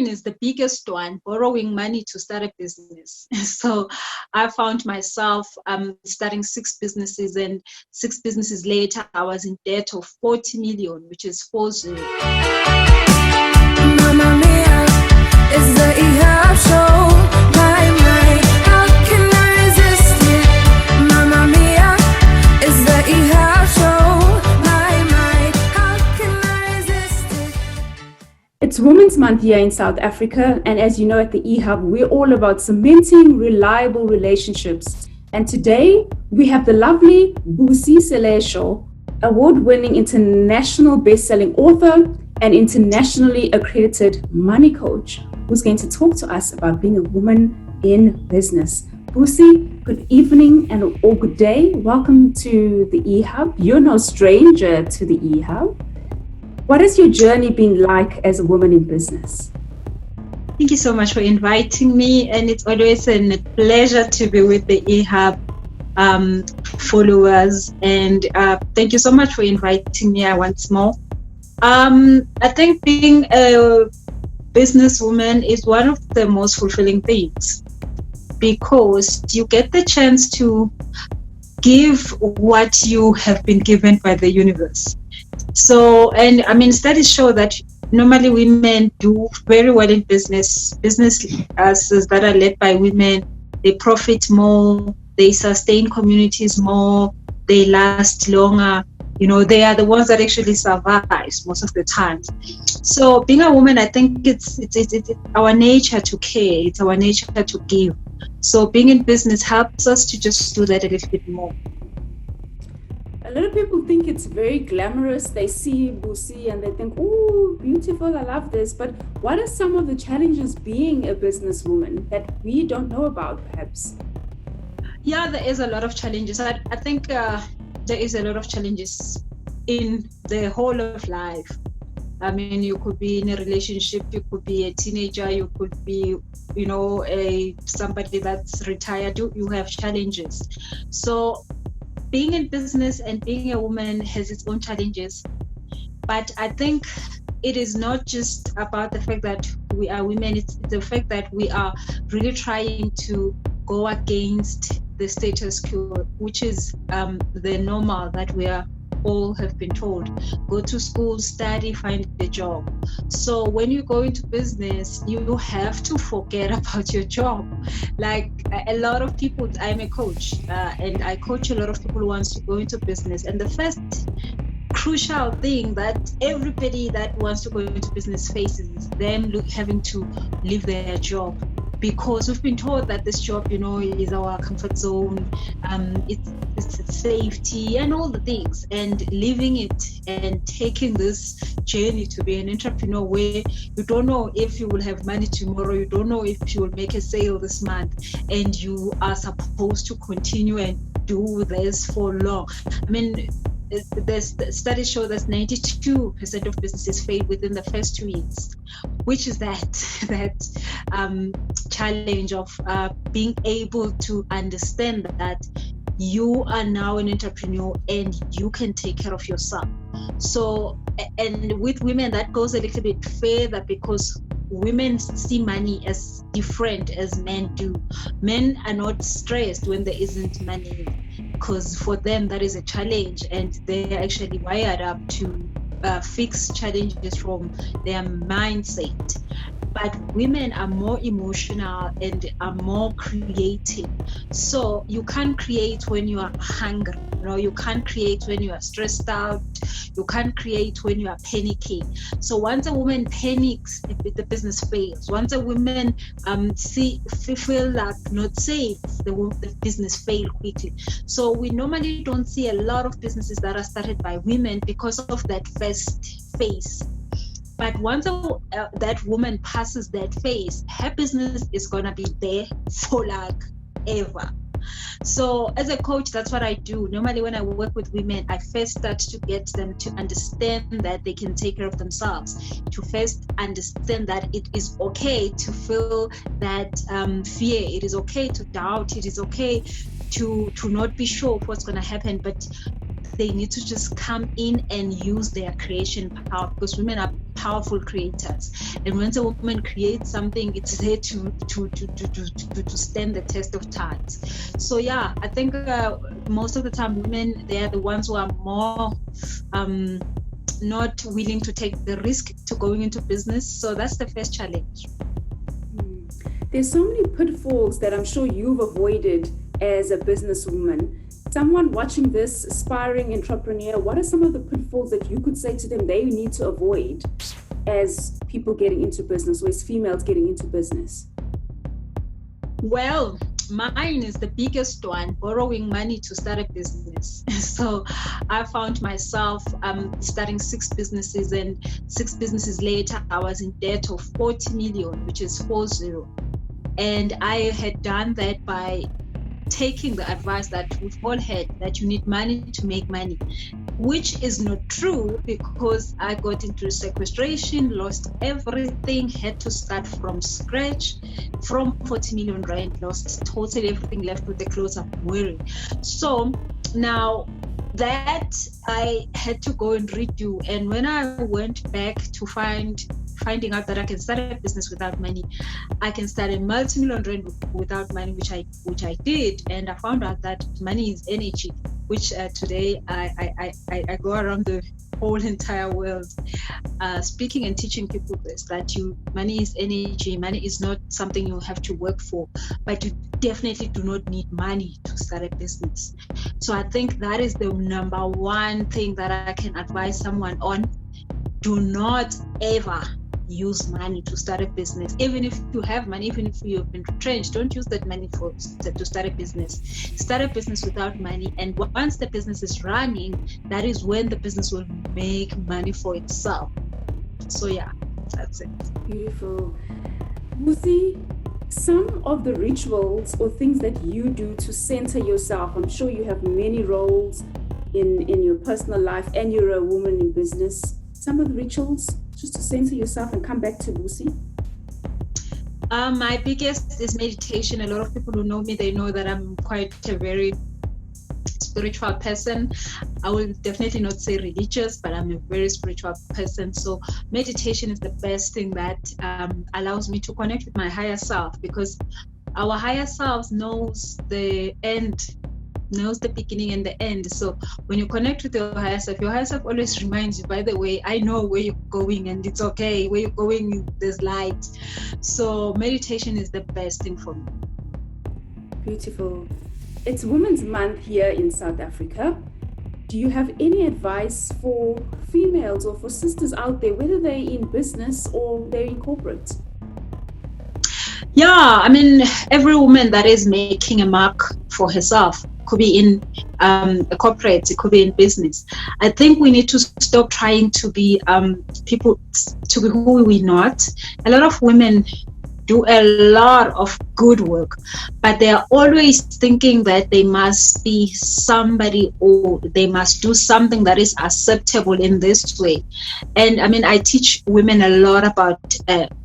mine is the biggest one, borrowing money to start a business. So I found myself starting 6 businesses, and 6 businesses later, I was in debt of 40 million, which is 40. Mamma mia, it's the EHAB show. My, how can I resist it? Mamma mia, it's the EHAB show. My, how can I resist it? It's Women's Month here in South Africa, and as you know, at the eHub, we're all about cementing reliable relationships. And today, we have the lovely Busi Selesho, award-winning international best-selling author and internationally accredited money coach, who's going to talk to us about being a woman in business. Busi, good evening or good day. Welcome to the eHub. You're no stranger to the eHub. What has your journey been like as a woman in business? Thank you so much for inviting me, and it's always a pleasure to be with the eHub followers, and thank you so much for inviting me once more. I think being a businesswoman is one of the most fulfilling things, because you get the chance to give what you have been given by the universe. So, and I mean, studies show that normally women do very well in businesses that are led by women. They profit more, they sustain communities more, they last longer. You know, they are the ones that actually survive most of the time. So being a woman, I think it's our nature to care. It's our nature to give. So being in business helps us to just do that a little bit more. A lot of people think it's very glamorous. They see Busi and they think, oh, beautiful, I love this. But what are some of the challenges being a businesswoman that we don't know about, perhaps? Yeah, there is a lot of challenges. I think there is a lot of challenges in the whole of life. I mean, you could be in a relationship, you could be a teenager, you could be, you know, somebody that's retired. You have challenges. So being in business and being a woman has its own challenges. But I think it is not just about the fact that we are women, it's the fact that we are really trying to go against the status quo, which is the normal that we are all have been told. Go to school, study, find a job. So when you go into business, you have to forget about your job. Like a lot of people, I'm a coach and I coach a lot of people who wants to go into business. And the first crucial thing that everybody that wants to go into business faces is them having to leave their job. Because we've been told that this job, you know, is our comfort zone, it's safety and all the things, and leaving it and taking this journey to be an entrepreneur where you don't know if you will have money tomorrow, you don't know if you will make a sale this month, and you are supposed to continue and do this for long. I mean, the studies show that 92% of businesses fail within the first 2 weeks, which is that challenge of being able to understand that you are now an entrepreneur and you can take care of yourself. So, and with women, that goes a little bit further, because women see money as different as men do. Men are not stressed when there isn't money, because for them that is a challenge, and they're actually wired up to fix challenges from their mindset. But women are more emotional and are more creative. So you can't create when you are hungry. You know, you can't create when you are stressed out. You can't create when you are panicking. So once a woman panics, the business fails. Once a woman feel like not safe, the business fail quickly. So we normally don't see a lot of businesses that are started by women because of that first phase. But once that woman passes that phase, her business is going to be there for like ever. So as a coach, that's what I do. Normally when I work with women, I first start to get them to understand that they can take care of themselves, to first understand that it is okay to feel that fear. It is okay to doubt. It is okay to not be sure of what's going to happen. But they need to just come in and use their creation power, because women are powerful creators. And when a woman creates something, it's there to stand the test of time. So yeah, I think most of the time women, they are the ones who are more not willing to take the risk to going into business. So that's the first challenge. There's so many pitfalls that I'm sure you've avoided as a businesswoman. Someone watching this, aspiring entrepreneur, what are some of the pitfalls that you could say to them they need to avoid as people getting into business, or as females getting into business? Well, mine is the biggest one, borrowing money to start a business. So I found myself starting 6 businesses, and 6 businesses later, I was in debt of 40 million, which is 40. And I had done that by taking the advice that we've all had, that you need money to make money, which is not true, because I got into sequestration, lost everything, had to start from scratch. From 40 million rand, lost totally everything, left with the clothes I'm wearing. So now that I had to go and redo, and when I went back to finding out that I can start a business without money, I can start a multi-million rand without money, which I did, and I found out that money is energy, which today I go around the whole entire world speaking and teaching people this, that money is energy. Money is not something you have to work for, but you definitely do not need money to start a business. So I think that is the number one thing that I can advise someone on. Do not ever use money to start a business. Even if you have money, even if you've been retrenched, don't use that money to start a business. Start a business without money, and once the business is running, that is when the business will make money for itself. So yeah, that's it. Beautiful. Busi, some of the rituals or things that you do to center yourself, I'm sure you have many roles in your personal life, and you're a woman in business. Some of the rituals just to center yourself and come back to Busi? My biggest is meditation. A lot of people who know me, they know that I'm quite a very spiritual person. I will definitely not say religious, but I'm a very spiritual person. So meditation is the best thing that allows me to connect with my higher self, because our higher self knows the end, knows the beginning and the end. So when you connect with your higher self always reminds you, by the way, I know where you're going, and it's okay. Where you're going, there's light. So meditation is the best thing for me. Beautiful. It's Women's Month here in South Africa. Do you have any advice for females or for sisters out there, whether they're in business or they're in corporate? Yeah, I mean, every woman that is making a mark for herself, could be in a corporate, it could be in business. I think we need to stop trying to be people, to be who we're not. A lot of women do a lot of good work, but they are always thinking that they must be somebody, or they must do something that is acceptable in this way. And I mean, I teach women a lot about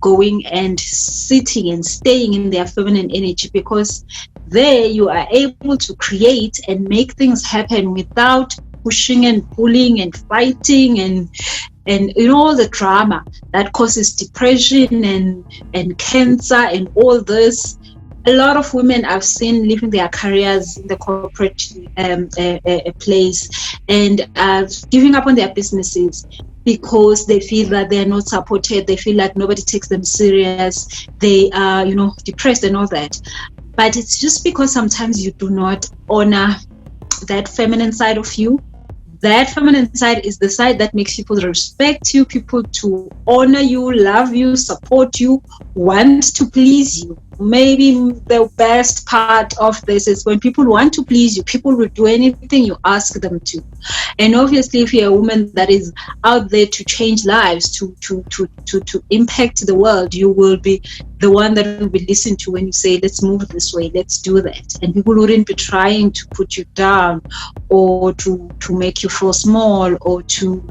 going and sitting and staying in their feminine energy, because there you are able to create and make things happen without pushing and pulling and fighting and all the drama that causes depression and cancer and all this. A lot of women I've seen leaving their careers in the corporate place and giving up on their businesses because they feel that they're not supported. They feel like nobody takes them serious. They are, depressed and all that. But it's just because sometimes you do not honor that feminine side of you. That feminine side is the side that makes people respect you, people to honor you, love you, support you, want to please you. Maybe the best part of this is when people want to please you, people will do anything you ask them to. And obviously, if you're a woman that is out there to change lives, to impact the world, you will be the one that will be listened to when you say, let's move this way, let's do that. And people wouldn't be trying to put you down or to make you feel small or to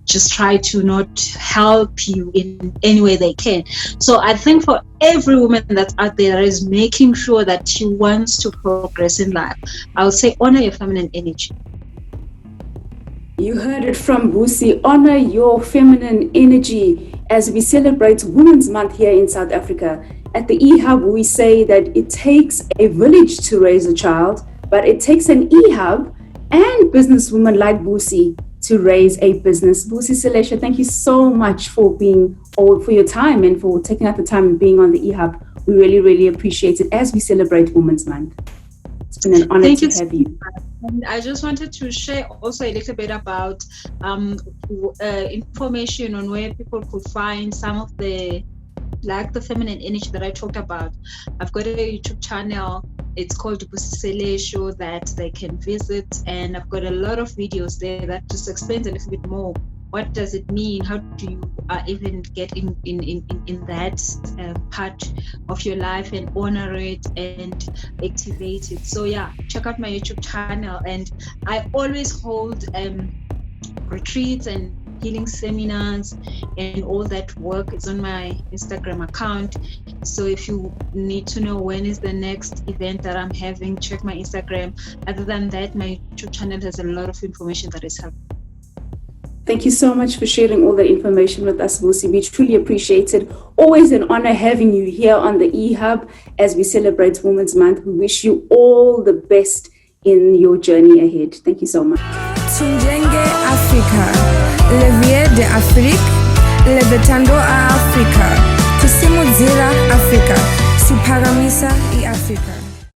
just try to not help you in any way they can. So I think for every woman that's out there that is making sure that she wants to progress in life, I would say honor your feminine energy. You heard it from Busi. Honor your feminine energy as we celebrate Women's Month here in South Africa. At the eHub, we say that it takes a village to raise a child, but it takes an eHub and businesswomen like Busi to raise a business. Busi Selesho, thank you so much for your time and for taking out the time and being on the eHub. We really, really appreciate it as we celebrate Women's Month. It's been an honor to have you. And I just wanted to share also a little bit about information on where people could find some of the feminine energy that I talked about. I've got a YouTube channel. It's called Busi Selesho that they can visit, and I've got a lot of videos there that just explains a little bit more. What does it mean? How do you even get in that part of your life and honor it and activate it? So yeah, check out my YouTube channel. And I always hold retreats and healing seminars and all that work is on my Instagram account. So if you need to know when is the next event that I'm having, check my Instagram. Other than that, my YouTube channel has a lot of information that is helpful. Thank you so much for sharing all that information with us, Busi. We truly appreciate it. Always an honor having you here on the eHub as we celebrate Women's Month. We wish you all the best in your journey ahead. Thank you so much. Tujenge Afrika, le vie de Afrique, le betando a Afrika, kusimudzira Afrika, siparamisa I Afrika.